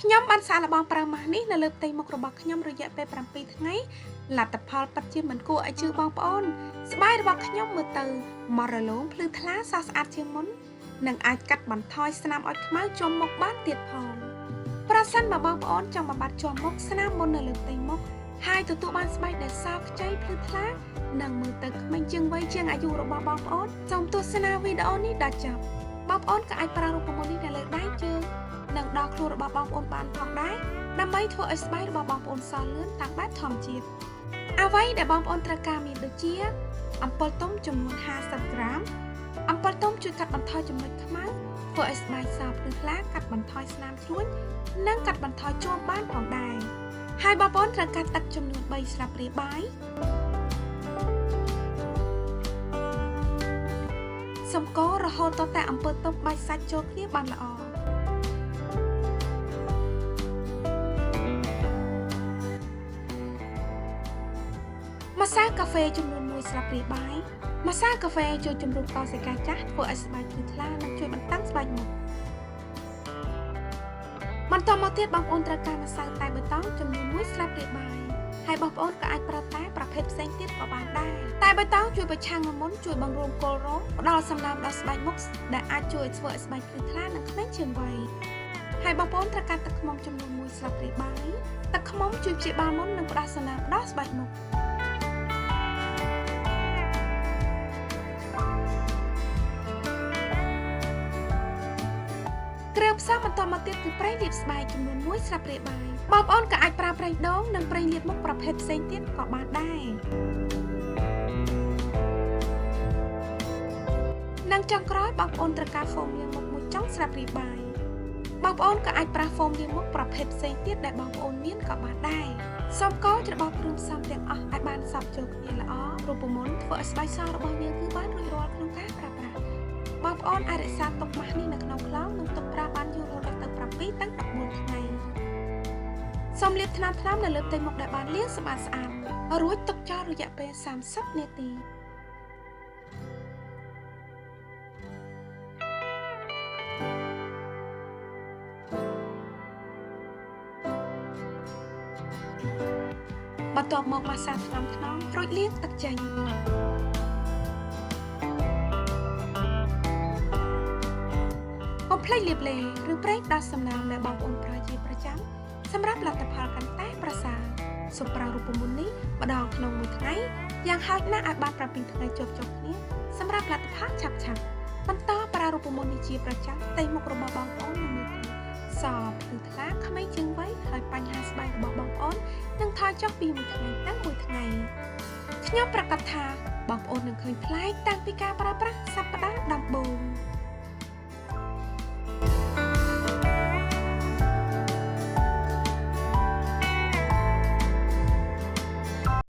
ខ្ញុំបានសាកល្បងប្រើម៉ាស់នេះនៅលើផ្ទៃមុខរបស់ខ្ញុំរយៈពេល7ថ្ងៃលទ្ធផលពិតជាមិនគួរឲ្យជឿបងប្អូនស្បែករបស់ខ្ញុំមើលទៅមករលោងភ្លឺថ្លាស្រស់ស្អាតជាងមុននិងអាចកាត់បន្ថយស្នាមអុចខ្មៅជាប់មុខបានទៀតផងប្រសិនបើបងប្អូនចង់បំបត្តិជាប់មុខស្នាមមុននៅលើផ្ទៃមុខហើយទទួលបានស្បែកដែលសខ្ចីភ្លឺថ្លានិងមើលទៅក្មេងជាងវ័យជាងអាយុរបស់បងប្អូនសូមទស្សនាវីដេអូនេះដល់ចប់បងប្អូនក៏អាចប្រើរូបមន្តនេះនៅលើដៃជើងនិងដល់ខ្លួនរបស់បងប្អូនបានផងដែរដើម្បីធ្វើឲ្យស្បែករបស់បងប្អូនសលឿនតាមបែបធម្មជាតិអ្វីដែលបងប្អូនត្រូវការមានដូចជាអំពិលទុំចំនួន50ក្រាមអំពិលទុំជួយកាត់បន្ថយចំណុចខ្មៅធ្វើឲ្យស្បែកសភ្លឺថ្លាកាត់បន្ថយស្នាមជ្រួញនិងកាត់បន្ថយជាប់បានផងដែរហើយបងប្អូនត្រូវការទឹកចំនួន3ស្លាបព្រាបាយសម្គាល់រហូតដល់តែអំពិលទុំបាច់សាច់ចូលគ្នាបានល្អម្សៅកាហ្វេចំនួន1ស្លាបព្រាបាយម្សៅកាហ្វេជួយជំរុញកោសិកាចាស់ធ្វើឲ្យស្បែកភ្លឺថ្លានិងជួយបន្តាំងស្បែកមុខបន្តមកទៀតបងប្អូនត្រូវការម្សៅតែបៃតងចំនួន1ស្លាបព្រាបាយហើយបងប្អូនក៏អាចប្រើតែប្រភេទផ្សេងទៀតក៏បានដែរតែបៃតងជួយប្រឆាំងនឹងមុនជួយបង្រួមគល់រងផ្ដល់សំណើមដល់ស្បែកមុខដែលអាចជួយធ្វើឲ្យស្បែកភ្លឺថ្លានិងក្មេងជាងវ័យហើយបងប្អូនត្រូវការទឹកឃ្មុំចំនួន1ស្លាបព្រាបាយទឹកឃ្មុំជួយព្យាបាលមុននិងផ្ដល់សំណើមដល់ស្បែកមុខគ្រឿងផ្សំបន្តមកទៀតគឺប្រេងលាបស្បែកចំនួន1ស្លាបព្រាបាយបងប្អូនក៏អាចប្រើប្រេងដូងនិងប្រេងលាបមុខប្រភេទផ្សេងទៀតក៏បានដែរនិងចុងក្រោយបងប្អូនត្រូវការហ្វូមលាងមុខ1ចុងស្លាបព្រាបាយបងប្អូនក៏អាចប្រើហ្វូមលាងមុខប្រភេទផ្សេងទៀតដែលបងប្អូនមានក៏បានដែរសូមកូរច្របល់គ្រឿងផ្សំទាំងអស់ឲ្យបានសព្វចូលគ្នាល្អរូបមន្តធ្វើឲ្យស្បែកសរបស់យើងគឺបានរួចរាល់ក្នុងការប្រើប្រាស់បងប្អូនអាចរក្សាទុកម៉ាស់នេះនៅក្នុងក្លោងនិងទុកប្រើបានយូររហូតដល់ទៅ7ទៅ14ថ្ងៃសូមលាបថ្នាំនៅលើផ្ទៃមុខដែលបានលាងសម្អាតស្អាតរួចទុកចោលរយៈពេល30នាទីបន្ទាប់មកម៉ាស្សាថ្នាំរួចលាងទឹកចេញកុំភ្លេចលាបឡេឬប្រេងដោះសំណើមដែលបងប្អូនប្រើជាប្រចាំសម្រាប់លទ្ធផលកាន់តែប្រសើរសូមប្រើរូបមន្តនេះម្ដងក្នុងមួយថ្ងៃយ៉ាងហោចណាស់ឲ្យបាន7ថ្ងៃជាប់គ្នាសម្រាប់លទ្ធផលឆាប់បន្តប្រើរូបមន្តនេះជាប្រចាំផ្ទៃមុខរបស់បងប្អូននឹងមើលទៅសភ្លឺថ្លាក្មេងជាងវ័យហើយបញ្ហាស្បែករបស់បងប្អូននឹងថយចុះពីមួយថ្ងៃទៅមួយថ្ងៃខ្ញុំប្រកាសថាបងប្អូននឹងឃើញប្លែកតាំងពីការប្រើប្រាស់សប្តាហ៍